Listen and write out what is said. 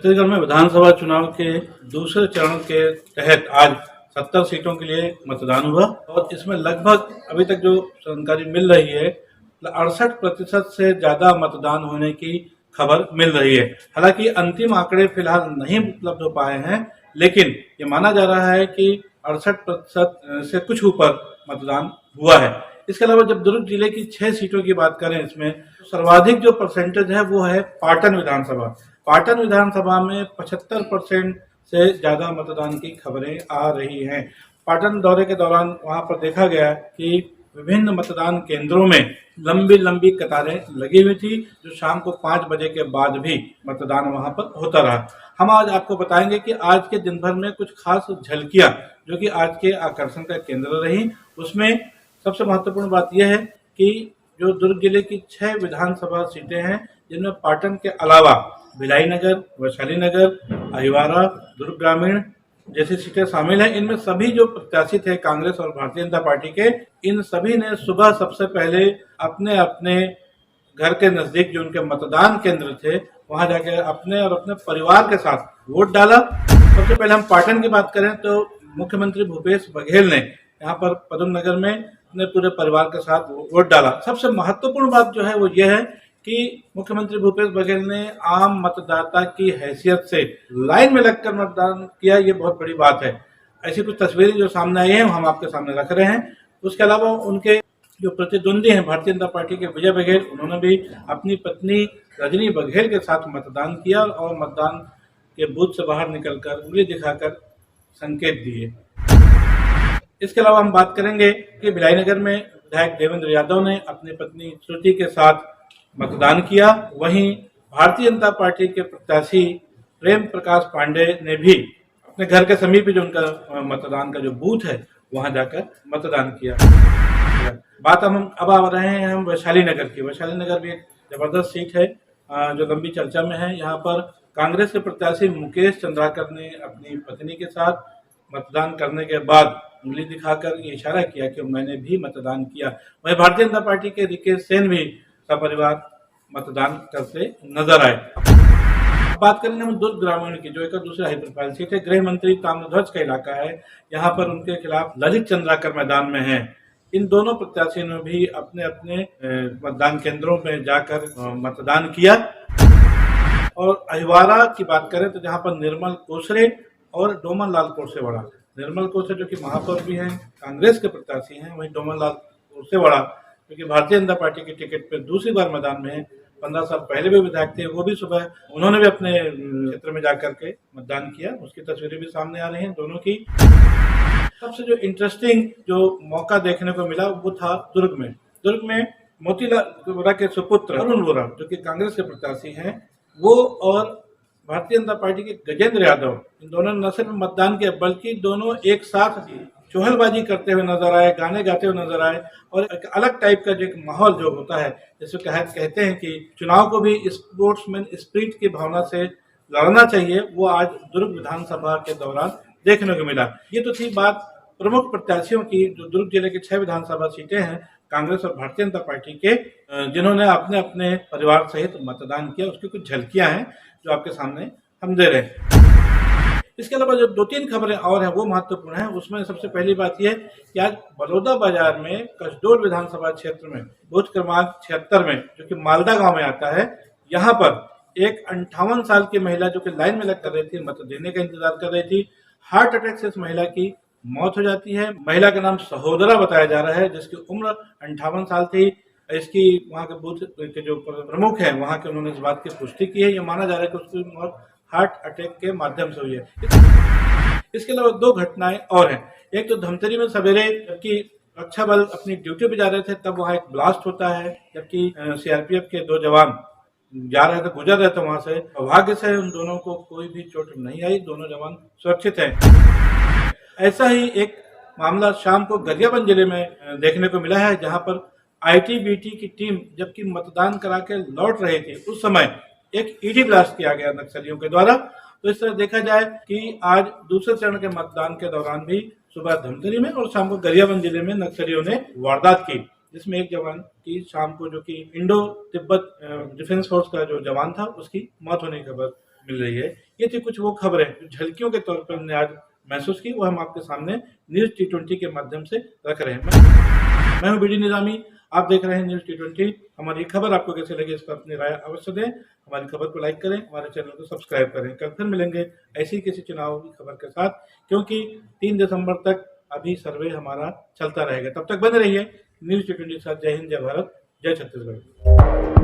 छत्तीसगढ़ में विधानसभा चुनाव के दूसरे चरण के तहत आज 70 सीटों के लिए मतदान हुआ और इसमें लगभग अभी तक जो जानकारी मिल रही है 68% से ज्यादा मतदान होने की खबर मिल रही है। हालांकि अंतिम आंकड़े फिलहाल नहीं उपलब्ध हो पाए हैं, लेकिन ये माना जा रहा है कि 68% से कुछ ऊपर मतदान हुआ है। इसके अलावा जब दुर्ग जिले की 6 सीटों की बात करें, इसमें सर्वाधिक जो परसेंटेज है वो है पाटन विधानसभा। पाटन विधानसभा में 75% से ज्यादा मतदान की खबरें आ रही हैं। पाटन दौरे के दौरान वहां पर देखा गया कि विभिन्न मतदान केंद्रों में लंबी लंबी कतारें लगी हुई थी, जो शाम को 5 बजे के बाद भी मतदान वहां पर होता रहा। हम आज आपको बताएंगे कि आज के दिन भर में कुछ खास झलकियां जो कि आज के आकर्षण का केंद्र रही। उसमें सबसे महत्वपूर्ण बात यह है कि जो दुर्ग जिले की 6 विधानसभा सीटें हैं, जिनमें पाटन के अलावा भिलाई नगर, वैशाली नगर, अहिवारा, दुर्ग ग्रामीण जैसी सीटें शामिल हैं। इनमें सभी जो प्रत्याशी थे कांग्रेस और भारतीय जनता पार्टी के, इन सभी ने सुबह सबसे पहले अपने अपने घर के नजदीक जो उनके मतदान केंद्र थे वहां जाकर अपने और अपने परिवार के साथ वोट डाला। सबसे पहले हम पाटन की बात करें तो मुख्यमंत्री भूपेश बघेल ने यहाँ पर पदम नगर में अपने पूरे परिवार के साथ वोट डाला। सबसे महत्वपूर्ण बात जो है वो ये है कि मुख्यमंत्री भूपेश बघेल ने आम मतदाता की हैसियत से लाइन में लगकर मतदान किया, ये बहुत बड़ी बात है। ऐसी कुछ तस्वीरें जो सामने आई हैं हम आपके सामने रख रहे हैं। उसके अलावा उनके जो प्रतिद्वंदी हैं भारतीय जनता पार्टी के विजय बघेल, उन्होंने भी अपनी पत्नी रजनी बघेल के साथ मतदान किया और मतदान के बूथ से बाहर निकलकर उंगली दिखाकर संकेत दिए। इसके अलावा हम बात करेंगे कि भिलाई नगर में विधायक देवेंद्र यादव ने अपनी पत्नी श्रुति के साथ मतदान किया। वहीं भारतीय जनता पार्टी के प्रत्याशी प्रेम प्रकाश पांडे ने भी अपने घर के समीप जो उनका मतदान का जो बूथ है वहां जाकर मतदान किया। बात अब आ रहे हैं हम वैशाली नगर की। वैशाली नगर भी एक जबरदस्त सीट है जो लंबी चर्चा में है। यहाँ पर कांग्रेस के प्रत्याशी मुकेश चंद्राकर ने अपनी पत्नी के साथ मतदान करने के बाद उंगली दिखाकर ये इशारा किया कि मैंने भी मतदान किया। वहीं भारतीय जनता पार्टी के रिकेश सेन भी सपरिवार मतदान करते नजर आए। बात करेंगे हम दुर्ग ग्रामीण की, जो एक दूसरा हाई प्रोफाइल सीट है। गृह मंत्री ताम्रध्वज का इलाका है। यहाँ पर उनके खिलाफ ललित चंद्राकर मैदान में है। इन दोनों प्रत्याशियों ने भी अपने अपने मतदान केंद्रों में जाकर मतदान किया। और अहिवारा की बात करें तो जहाँ पर निर्मल कोसरे और डोमन लाल कोरसेवाड़ा, निर्मल कोसरे जो कि महापौर भी हैं, कांग्रेस के प्रत्याशी हैं, वहीं डोमन लाल कोरसेवाड़ा क्योंकि भारतीय जनता पार्टी के टिकट पर दूसरी बार मैदान में है। 15 साल पहले भी विधायक थे, वो भी सुबह उन्होंने भी अपने क्षेत्र में जाकर के मतदान किया। उसकी तस्वीरें भी सामने आ रही हैं दोनों की। सबसे जो इंटरेस्टिंग जो मौका देखने को मिला वो था दुर्ग में। दुर्ग में मोतीलाल वोरा के सुपुत्र अरुण वोरा जो कि कांग्रेस के प्रत्याशी हैं, वो और भारतीय जनता पार्टी के गजेंद्र यादव, इन दोनों ने न सिर्फ मतदान किया बल्कि दोनों एक साथ चोहलबाजी करते हुए नजर आए, गाने गाते हुए नजर आए। और एक अलग टाइप का जो एक माहौल जो होता है, जिसको कहते हैं कि चुनाव को भी स्पोर्ट्समैन स्पिरिट की भावना से लड़ना चाहिए, वो आज दुर्ग विधानसभा के दौरान देखने को मिला। ये तो थी बात प्रमुख प्रत्याशियों की जो दुर्ग जिले की 6 विधानसभा सीटें हैं कांग्रेस और भारतीय जनता पार्टी के, जिन्होंने अपने अपने परिवार सहित मतदान किया। उसकी कुछ झलकियां हैं जो आपके सामने हम दे रहे हैं। इसके अलावा जो 2-3 खबरें और हैं वो महत्वपूर्ण हैं। उसमें सबसे पहली बात यह कि आज बलौदा बाजार में कसडोल विधानसभा क्षेत्र में बूथ क्रमांक 76 में, जो कि मालदा गांव में आता है, यहाँ पर एक 58 साल की महिला जो कि लाइन में लग कर रही थी, मत देने का इंतजार कर रही थी, हार्ट अटैक से इस महिला की मौत हो जाती है। महिला का नाम सहोदरा बताया जा रहा है, जिसकी उम्र 58 साल थी। इसकी वहाँ के बूथ के जो प्रमुख हैं वहाँ के, उन्होंने इस बात की पुष्टि की है। ये माना जा रहा है कि उसकी मौत हार्ट अटैक के माध्यम से हुई है। इसके अलावा 2 घटनाएं और हैं। एक तो धमतरी में सवेरे जबकि रक्षा बल अपनी ड्यूटी पे जा रहे थे तब वहाँ एक ब्लास्ट होता है, जबकि सीआरपीएफ के 2 जवान जा रहे थे, गुजर रहे थे वहां से। भाग्य से उन दोनों को कोई भी चोट नहीं आई, दोनों जवान सुरक्षित हैं। ऐसा ही एक मामला शाम को गरियाबंद जिले में देखने को मिला है, जहां पर आईटीबीटी की टीम जबकि मतदान करा के लौट रही थी, उस समय एक ईडी ब्लास्ट किया गया नक्सलियों के द्वारा। तो इस तरह देखा जाए कि आज दूसरे चरण के मतदान के दौरान भी सुबह धमतरी में और शाम को गरियाबंद जिले में नक्सलियों ने वारदात की, जिसमें एक जवान की शाम को, जो कि इंडो तिब्बत डिफेंस फोर्स का जो जवान था, उसकी मौत होने की खबर मिल रही है। ये थी कुछ वो खबरें जो झलकियों के तौर पर हमने आज महसूस की, वो हम आपके सामने न्यूज़ T20 के माध्यम से रख रहे हैं। मैं हूं बीडी निजामी, आप देख रहे हैं न्यूज़ T20। हमारी खबर आपको कैसे लगी, इस पर अपनी राय अवश्य दें। हमारी खबर को लाइक करें, हमारे चैनल को सब्सक्राइब करें। कल फिर मिलेंगे ऐसी किसी चुनाव की खबर के साथ, क्योंकि 3 दिसंबर तक अभी सर्वे हमारा चलता रहेगा। तब तक बने रहिए न्यूज़ T20 के साथ। जय हिंद, जय भारत, जय छत्तीसगढ़।